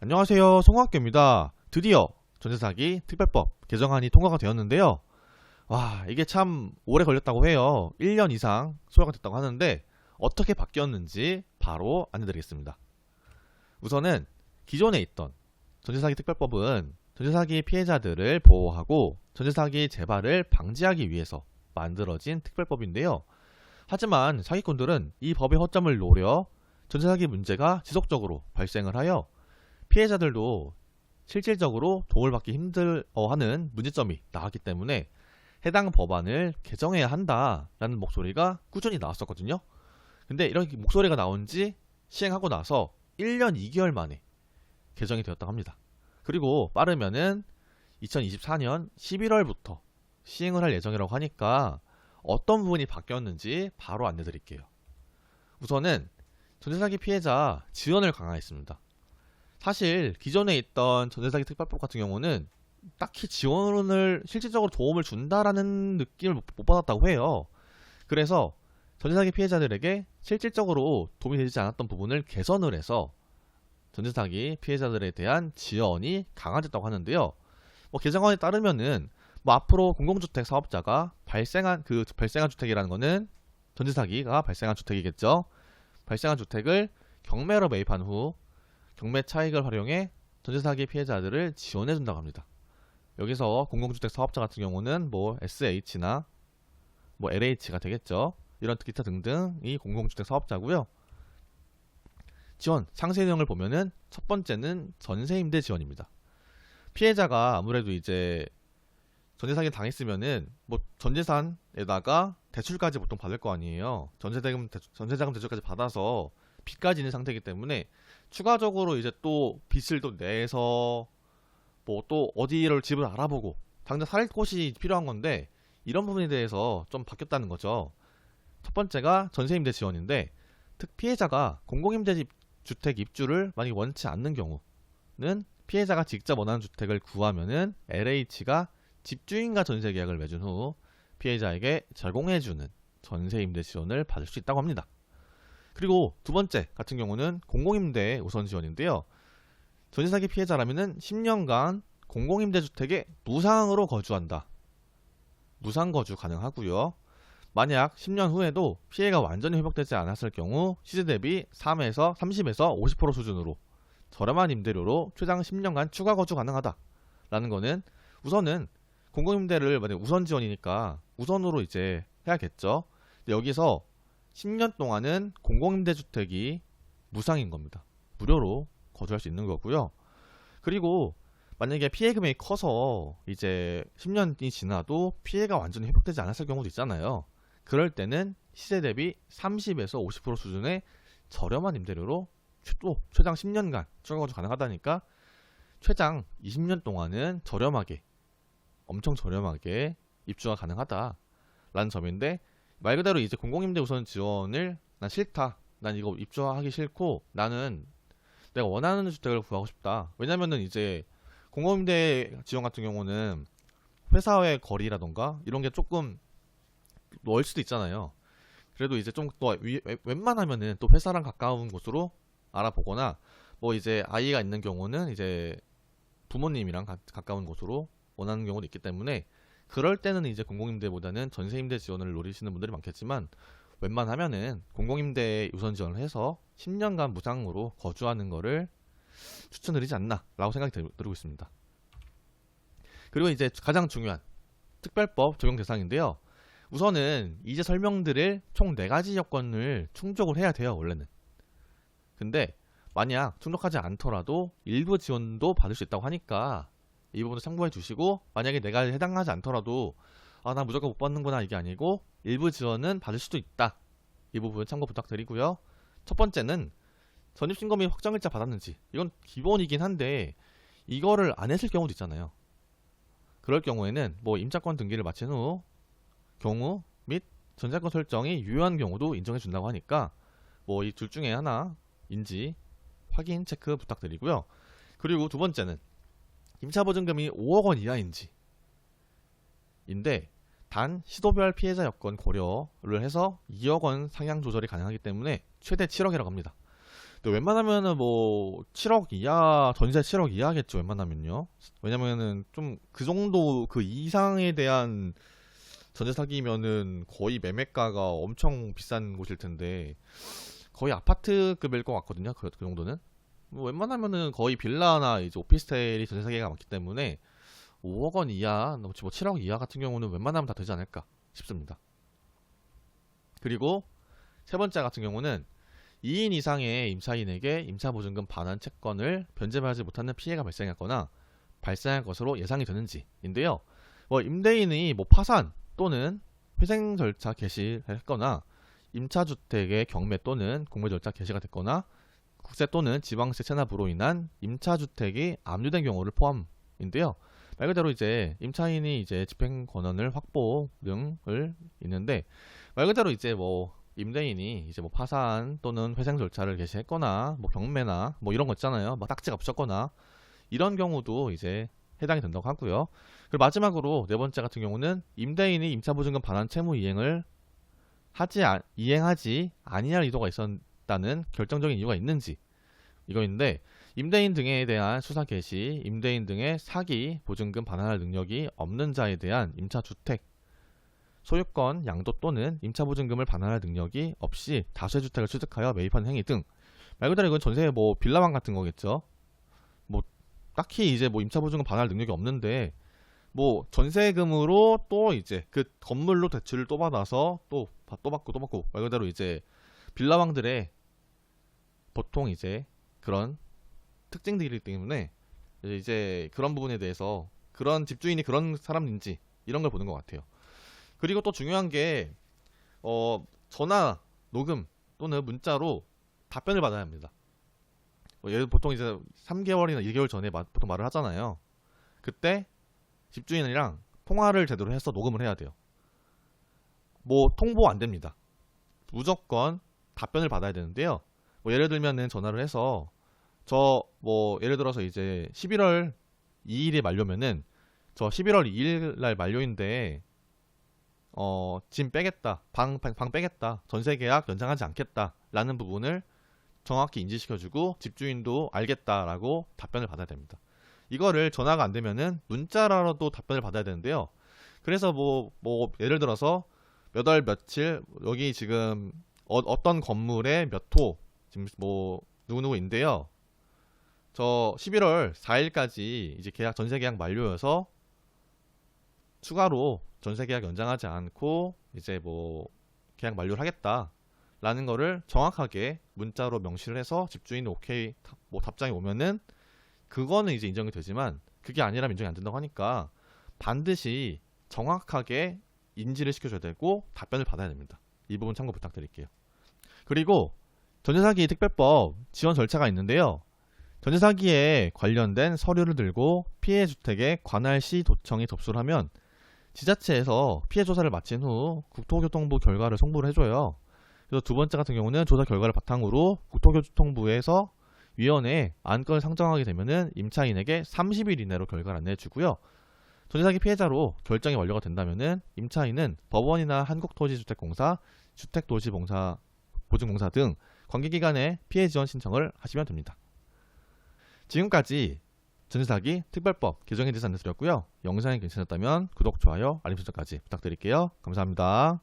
안녕하세요, 송학교입니다. 드디어 전세사기 특별법 개정안이 통과가 되었는데요. 와, 이게 참 오래 걸렸다고 해요. 1년 이상 소요가 됐다고 하는데 어떻게 바뀌었는지 바로 안내드리겠습니다. 우선은 기존에 있던 전세사기 특별법은 전세사기 피해자들을 보호하고 전세사기 재발을 방지하기 위해서 만들어진 특별법인데요. 하지만 사기꾼들은 이 법의 허점을 노려 전세사기 문제가 지속적으로 발생을 하여 피해자들도 실질적으로 도움을 받기 힘들어하는 문제점이 나왔기 때문에 해당 법안을 개정해야 한다라는 목소리가 꾸준히 나왔었거든요. 근데 이런 목소리가 나온 지 시행하고 나서 1년 2개월 만에 개정이 되었다고 합니다. 그리고 빠르면은 2024년 11월부터 시행을 할 예정이라고 하니까 어떤 부분이 바뀌었는지 바로 안내드릴게요. 우선은 전세사기 피해자 지원을 강화했습니다. 사실 기존에 있던 전세사기 특별법 같은 경우는 딱히 지원을 실질적으로 도움을 준다라는 느낌을 못 받았다고 해요. 그래서 전세사기 피해자들에게 실질적으로 도움이 되지 않았던 부분을 개선을 해서 전세사기 피해자들에 대한 지원이 강화됐다고 하는데요. 개정안에 따르면은 앞으로 공공주택 사업자가 발생한 주택이라는 거는 전세사기가 발생한 주택이겠죠. 발생한 주택을 경매로 매입한 후 경매 차익을 활용해 전세사기 피해자들을 지원해준다고 합니다. 여기서 공공주택 사업자 같은 경우는 SH나 LH가 되겠죠. 이런 기타 등등이 공공주택 사업자고요. 지원 상세 내용을 보면은 첫 번째는 전세임대 지원입니다. 피해자가 아무래도 이제 전세사기 당했으면은 전재산에다가 대출까지 보통 받을 거 아니에요. 전세자금 대출까지 받아서 빚까지 있는 상태이기 때문에 추가적으로 이제 또 빚을 또 내서 또 어디를 집을 알아보고 당장 살 곳이 필요한 건데 이런 부분에 대해서 좀 바뀌었다는 거죠. 첫 번째가 전세임대 지원인데 피해자가 공공임대주택 입주를 만약에 원치 않는 경우는 피해자가 직접 원하는 주택을 구하면은 LH가 집주인과 전세계약을 맺은 후 피해자에게 제공해주는 전세임대 지원을 받을 수 있다고 합니다. 그리고 두 번째 같은 경우는 공공임대 우선 지원인데요. 전세사기 피해자라면은 10년간 공공임대주택에 무상으로 거주한다. 무상 거주 가능하고요. 만약 10년 후에도 피해가 완전히 회복되지 않았을 경우 시세 대비 30에서 50% 수준으로 저렴한 임대료로 최장 10년간 추가 거주 가능하다. 라는 거는 우선은 공공임대를 만약 우선 지원이니까 우선으로 이제 해야겠죠. 근데 여기서 10년 동안은 공공임대주택이 무상인 겁니다. 무료로 거주할 수 있는 거고요. 그리고 만약에 피해 금액이 커서 이제 10년이 지나도 피해가 완전히 회복되지 않았을 경우도 있잖아요. 그럴 때는 시세 대비 30에서 50% 수준의 저렴한 임대료로 또 최장 10년간 추가 거주 가능하다니까 최장 20년 동안은 엄청 저렴하게 입주가 가능하다라는 점인데 말 그대로 이제 공공임대 우선 지원을 난 싫다. 난 이거 입주하기 싫고 나는 내가 원하는 주택을 구하고 싶다. 왜냐면은 이제 공공임대 지원 같은 경우는 회사의 거리라던가 이런 게 조금 멀 수도 있잖아요. 그래도 이제 좀 또 웬만하면은 또 회사랑 가까운 곳으로 알아보거나 이제 아이가 있는 경우는 이제 부모님이랑 가까운 곳으로 원하는 경우도 있기 때문에 그럴 때는 이제 공공임대보다는 전세임대 지원을 노리시는 분들이 많겠지만 웬만하면은 공공임대 우선 지원을 해서 10년간 무상으로 거주하는 거를 추천드리지 않나 라고 생각이 들고 있습니다. 그리고 이제 가장 중요한 특별법 적용 대상인데요. 우선은 이제 설명드릴 총 4가지 여건을 충족을 해야 돼요. 원래는. 근데 만약 충족하지 않더라도 일부 지원도 받을 수 있다고 하니까 이 부분도 참고해 주시고 만약에 내가 해당하지 않더라도 나 무조건 못 받는구나 이게 아니고 일부 지원은 받을 수도 있다. 이 부분 참고 부탁드리고요. 첫 번째는 전입신고 및 확정일자 받았는지 이건 기본이긴 한데 이거를 안 했을 경우도 있잖아요. 그럴 경우에는 임차권 등기를 마친 후 경우 및 전세권 설정이 유효한 경우도 인정해 준다고 하니까 이 둘 중에 하나인지 확인 체크 부탁드리고요. 그리고 두 번째는 임차보증금이 5억 원 이하인지 인데 단 시도별 피해자 여건 고려를 해서 2억 원 상향 조절이 가능하기 때문에 최대 7억이라고 합니다. 근데 웬만하면은 뭐 7억 이하, 전세 7억 이하겠죠, 웬만하면요. 왜냐면은 좀 그 정도 그 이상에 대한 전세 사기면은 거의 매매가가 엄청 비싼 곳일 텐데 거의 아파트급일 것 같거든요. 그 정도는. 뭐 웬만하면은 거의 빌라나 이제 오피스텔이 전세 사기가 많기 때문에 5억 원 이하, 뭐 7억 이하 같은 경우는 웬만하면 다 되지 않을까 싶습니다. 그리고 세 번째 같은 경우는 2인 이상의 임차인에게 임차보증금 반환 채권을 변제받지 못하는 피해가 발생했거나 발생할 것으로 예상이 되는지인데요. 뭐 임대인이 뭐 파산 또는 회생 절차 개시를 했거나 임차주택의 경매 또는 공매 절차 개시가 됐거나 국세 또는 지방세 체납으로 인한 임차주택이 압류된 경우를 포함인데요. 말 그대로 이제 임차인이 이제 집행 권한을 확보 등을 있는데 말 그대로 이제 뭐 임대인이 이제 뭐 파산 또는 회생 절차를 개시했거나 뭐 경매나 뭐 이런 거 있잖아요. 막 딱지가 붙였거나 이런 경우도 이제 해당이 된다고 하고요. 그리고 마지막으로 네 번째 같은 경우는 임대인이 임차보증금 반환 채무 이행을 이행하지 아니할 의도가 있었다는 결정적인 이유가 있는지 이거인데 임대인 등에 대한 수사 개시, 임대인 등의 사기, 보증금 반환할 능력이 없는 자에 대한 임차주택 소유권 양도 또는 임차보증금을 반환할 능력이 없이 다수의 주택을 취득하여 매입하는 행위 등 말 그대로 이건 전세 뭐 빌라방 같은 거겠죠. 뭐 딱히 이제 뭐 임차보증금 반환할 능력이 없는데 뭐 전세금으로 또 이제 그 건물로 대출을 또 받아서 또 받고 말 그대로 이제 빌라방들의 보통 이제 그런 특징들이기 때문에 이제 그런 부분에 대해서 그런 집주인이 그런 사람인지 이런 걸 보는 것 같아요. 그리고 또 중요한 게 전화, 녹음 또는 문자로 답변을 받아야 합니다. 예를 보통 이제 3개월이나 2개월 전에 보통 말을 하잖아요. 그때 집주인이랑 통화를 제대로 해서 녹음을 해야 돼요. 뭐 통보 안 됩니다. 무조건 답변을 받아야 되는데요. 뭐 예를 들면은 전화를 해서 저 뭐 예를 들어서 이제 11월 2일에 만료면은 저 11월 2일 날 만료인데 짐 빼겠다, 방 빼겠다, 전세 계약 연장하지 않겠다 라는 부분을 정확히 인지시켜주고 집주인도 알겠다라고 답변을 받아야 됩니다. 이거를 전화가 안 되면은 문자라도 답변을 받아야 되는데요. 그래서 뭐 예를 들어서 몇 월 며칠 여기 지금 어떤 건물에 몇 호 지금 뭐 누구누구인데요. 저 11월 4일까지 이제 전세 계약 만료여서 추가로 전세 계약 연장하지 않고 이제 뭐 계약 만료를 하겠다 라는 거를 정확하게 문자로 명시를 해서 집주인이 오케이 뭐 답장이 오면은 그거는 이제 인정이 되지만 그게 아니라면 인정이 안 된다고 하니까 반드시 정확하게 인지를 시켜줘야 되고 답변을 받아야 됩니다. 이 부분 참고 부탁드릴게요. 그리고 전세사기 특별법 지원 절차가 있는데요. 전세사기에 관련된 서류를 들고 피해 주택에 관할 시 도청이 접수를 하면 지자체에서 피해 조사를 마친 후 국토교통부 결과를 송부를 해줘요. 그래서 두 번째 같은 경우는 조사 결과를 바탕으로 국토교통부에서 위원회에 안건을 상정하게 되면은 임차인에게 30일 이내로 결과를 안내해주고요. 전세사기 피해자로 결정이 완료가 된다면은 임차인은 법원이나 한국토지주택공사, 주택도시보증공사 등 관계기관에 피해 지원 신청을 하시면 됩니다. 지금까지 전세사기 특별법 개정에 대해서 안내드렸고요. 영상이 괜찮았다면 구독, 좋아요, 알림 설정까지 부탁드릴게요. 감사합니다.